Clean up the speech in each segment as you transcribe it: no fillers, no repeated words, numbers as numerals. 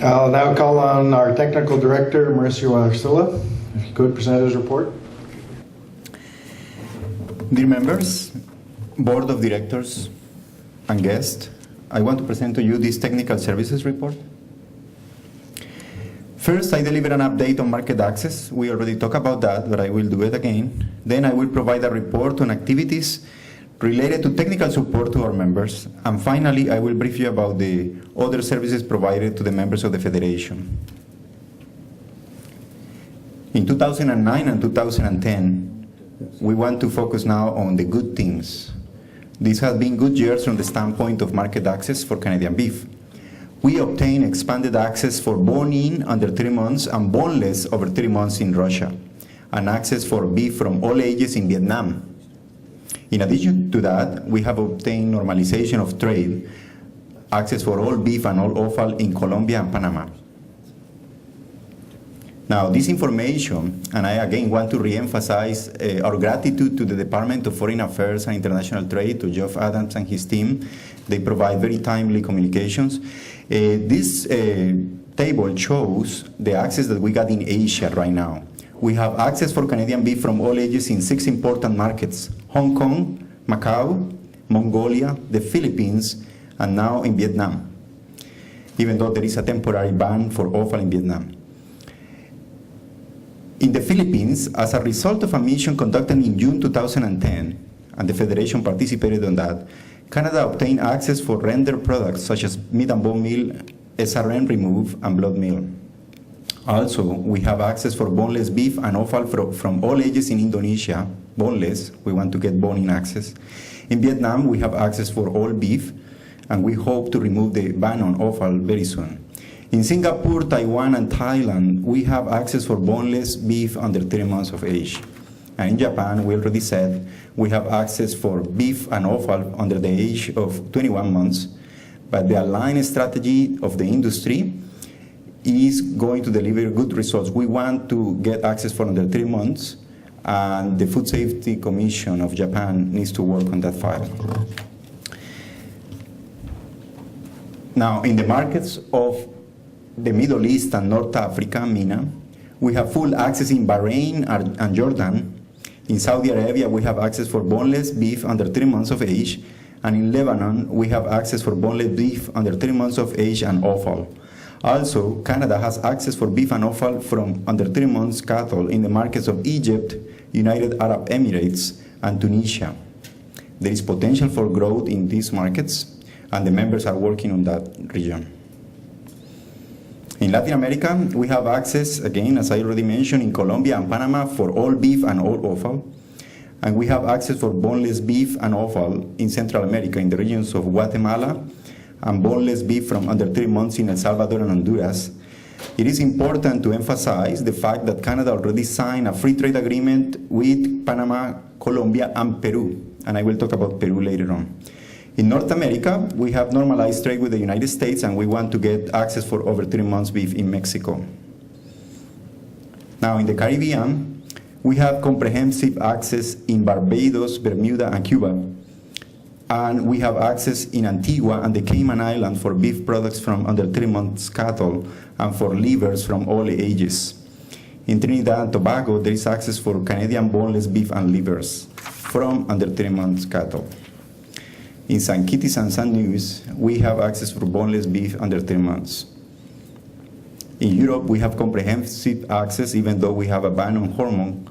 I'll now call on our technical director, Mauricio Arcila. If you could present his report. Dear members, board of directors, and guests, I want to present to you this technical services report. First, I deliver an update on market access. We already talked about that, but I will do it again. Then I will provide a report on activities related to technical support to our members. And finally, I will brief you about the other services provided to the members of the Federation. In 2009 and 2010, we want to focus now on the good things. These have been good years from the standpoint of market access for Canadian beef. We obtained expanded access for bone-in under 3 months and boneless over 3 months in Russia, and access for beef from all ages in Vietnam. In addition to that, we have obtained normalization of trade, access for all beef and all offal in Colombia and Panama. Now, this information, and I again want to reemphasize our gratitude to the Department of Foreign Affairs and International Trade, to Geoff Adams and his team. They provide very timely communications. This table shows the access that we got in Asia right now. We have access for Canadian beef from all ages in 6 important markets: Hong Kong, Macau, Mongolia, the Philippines, and now in Vietnam, even though there is a temporary ban for offal in Vietnam. In the Philippines, as a result of a mission conducted in June 2010, and the Federation participated on that, Canada obtained access for rendered products such as meat and bone meal, SRM remove, and blood meal. Also, we have access for boneless beef and offal from all ages in Indonesia, boneless. We want to get bone-in access. In Vietnam, we have access for all beef, and we hope to remove the ban on offal very soon. In Singapore, Taiwan, and Thailand, we have access for boneless beef under 3 months of age. And in Japan, we already said, we have access for beef and offal under the age of 21 months. But the aligned strategy of the industry is going to deliver good results. We want to get access for under 3 months, and the Food Safety Commission of Japan needs to work on that file. Now, in the markets of the Middle East and North Africa, MENA, we have full access in Bahrain and Jordan. In Saudi Arabia, we have access for boneless beef under 3 months of age. And in Lebanon, we have access for boneless beef under 3 months of age and offal. Also, Canada has access for beef and offal from under 3 months cattle in the markets of Egypt, United Arab Emirates, and Tunisia. There is potential for growth in these markets, and the members are working on that region. In Latin America, we have access, again, as I already mentioned, in Colombia and Panama for all beef and all offal. And we have access for boneless beef and offal in Central America, in the regions of Guatemala, and boneless beef from under 3 months in El Salvador and Honduras. It is important to emphasize the fact that Canada already signed a free trade agreement with Panama, Colombia, and Peru. And I will talk about Peru later on. In North America, we have normalized trade with the United States, and we want to get access for over 3 months beef in Mexico. Now, in the Caribbean, we have comprehensive access in Barbados, Bermuda, and Cuba. And we have access in Antigua and the Cayman Islands for beef products from under 3 months cattle and for livers from all ages. In Trinidad and Tobago, there is access for Canadian boneless beef and livers from under 3 months cattle. In St. Kitts and Nevis, we have access for boneless beef under 3 months. In Europe, we have comprehensive access, even though we have a ban on hormone.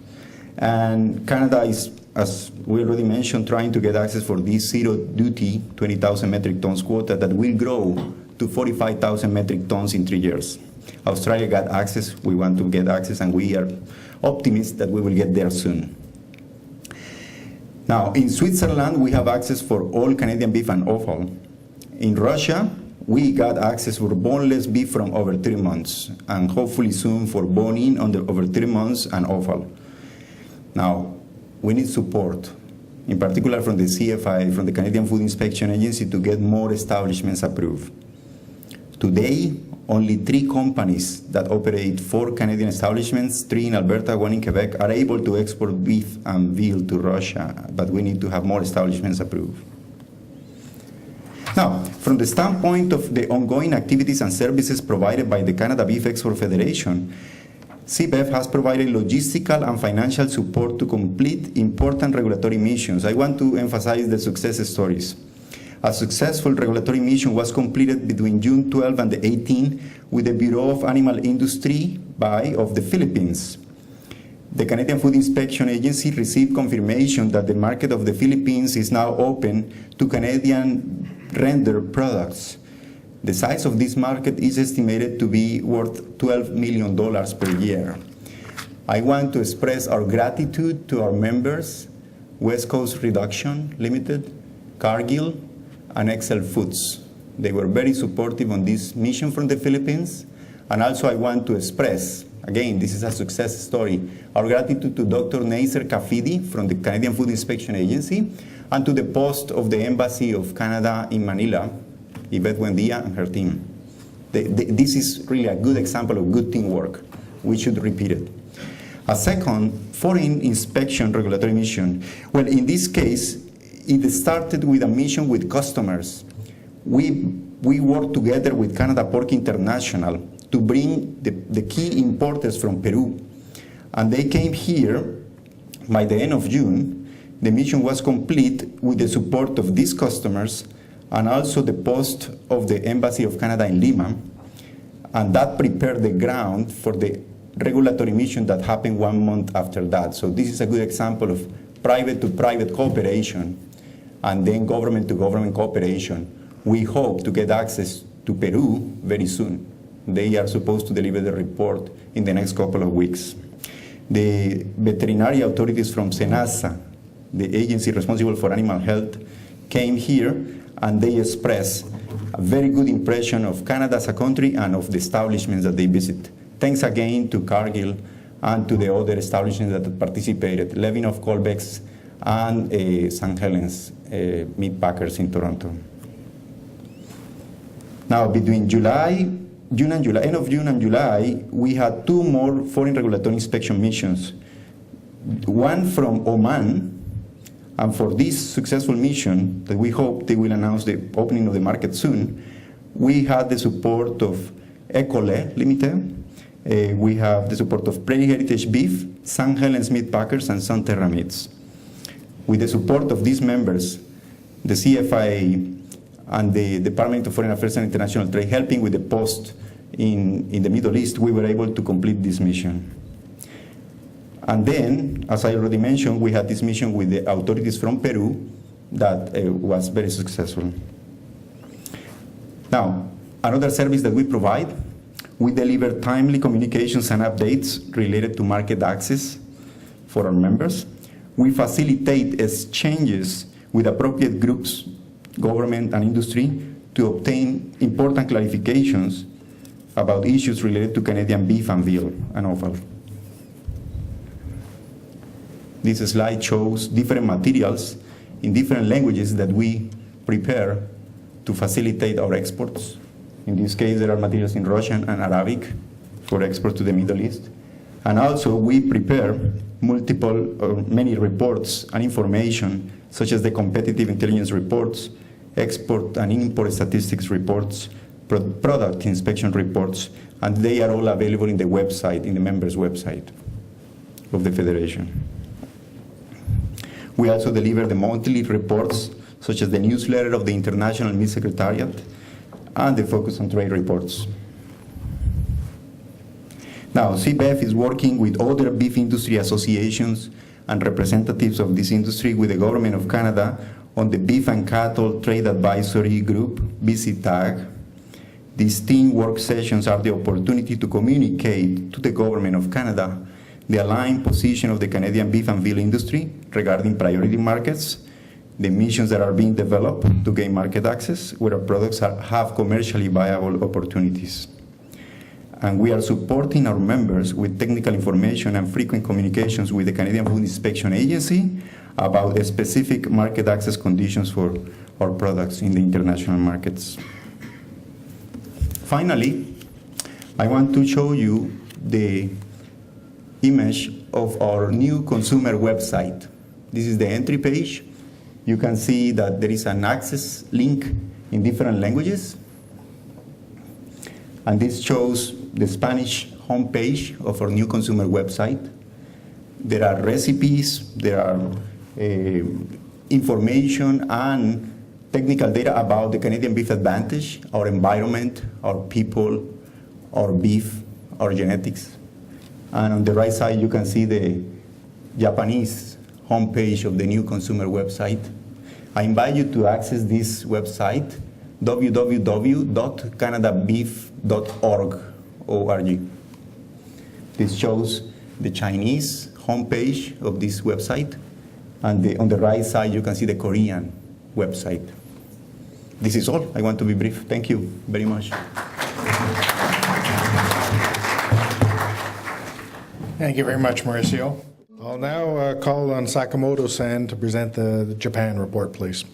And Canada is, as we already mentioned, trying to get access for this zero-duty 20,000 metric tons quota that will grow to 45,000 metric tons in 3 years. Australia got access, we want to get access, and we are optimistic that we will get there soon. Now, in Switzerland, we have access for all Canadian beef and offal. In Russia, we got access for boneless beef from over 3 months, and hopefully soon for bone-in over 3 months and offal. Now, we need support, in particular from the CFI, from the Canadian Food Inspection Agency, to get more establishments approved. Today, only 3 companies that operate 4 Canadian establishments, 3 in Alberta, 1 in Quebec, are able to export beef and veal to Russia, but we need to have more establishments approved. Now, From the standpoint of the ongoing activities and services provided by the Canada Beef Export Federation, CBEF has provided logistical and financial support to complete important regulatory missions. I want to emphasize the success stories. A successful regulatory mission was completed between June 12 and the 18 with the Bureau of Animal Industry of the Philippines. The Canadian Food Inspection Agency received confirmation that the market of the Philippines is now open to Canadian rendered products. The size of this market is estimated to be worth $12 million per year. I want to express our gratitude to our members, West Coast Reduction Limited, Cargill, and Excel Foods. They were very supportive on this mission from the Philippines. And also I want to express, again, this is a success story, our gratitude to Dr. Neisser Kafidi from the Canadian Food Inspection Agency and to the post of the Embassy of Canada in Manila, Yvette Buendia and her team. This is really a good example of good teamwork. We should repeat it. A second, foreign inspection regulatory mission. Well, in this case, it started with a mission with customers. We worked together with Canada Pork International to bring the key importers from Peru. And they came here by the end of June. The mission was complete with the support of these customers and also the post of the Embassy of Canada in Lima. And that prepared the ground for the regulatory mission that happened 1 month after that. So this is a good example of private-to-private cooperation and then government-to-government cooperation. We hope to get access to Peru very soon. They are supposed to deliver the report in the next couple of weeks. The veterinary authorities from SENASA, the agency responsible for animal health, came here and they expressed a very good impression of Canada as a country and of the establishments that they visit. Thanks again to Cargill and to the other establishments that participated, Levinov, Colbeck's, and St. Helens Meat Packers in Toronto. Now, between June and July, end of June and July, we had 2 more foreign regulatory inspection missions. One from Oman, and for this successful mission, that we hope they will announce the opening of the market soon, we had the support of Ecole Limited, we have the support of Prairie Heritage Beef, St. Helens Meat Packers, and Sunterra Meats. With the support of these members, the CFIA and the Department of Foreign Affairs and International Trade, helping with the post in the Middle East, we were able to complete this mission. And then, as I already mentioned, we had this mission with the authorities from Peru that was very successful. Now, another service that we provide, we deliver timely communications and updates related to market access for our members. We facilitate exchanges with appropriate groups, government and industry, to obtain important clarifications about issues related to Canadian beef and veal and offal. This slide shows different materials in different languages that we prepare to facilitate our exports. In this case, there are materials in Russian and Arabic for export to the Middle East. And also, we prepare many reports and information, such as the competitive intelligence reports, export and import statistics reports, product inspection reports, and they are all available in the website, in the members' website of the Federation. We also deliver the monthly reports, such as the newsletter of the International Meat Secretariat and the Focus on Trade reports. Now, CBEF is working with other beef industry associations and representatives of this industry with the Government of Canada on the Beef and Cattle Trade Advisory Group, BCTAG. These team work sessions are the opportunity to communicate to the Government of Canada the aligned position of the Canadian beef and veal industry regarding priority markets, the missions that are being developed to gain market access, where our products have commercially viable opportunities. And we are supporting our members with technical information and frequent communications with the Canadian Food Inspection Agency about specific market access conditions for our products in the international markets. Finally, I want to show you the image of our new consumer website. This is the entry page. You can see that there is an access link in different languages. And this shows the Spanish homepage of our new consumer website. There are recipes, there are information and technical data about the Canadian Beef Advantage, our environment, our people, our beef, our genetics. And on the right side, you can see the Japanese homepage of the new consumer website. I invite you to access this website, www.canadabeef.org. This shows the Chinese homepage of this website, and on the right side, you can see the Korean website. This is all. I want to be brief. Thank you very much. Thank you very much, Mauricio. I'll now call on Sakamoto-san to present the Japan report, please.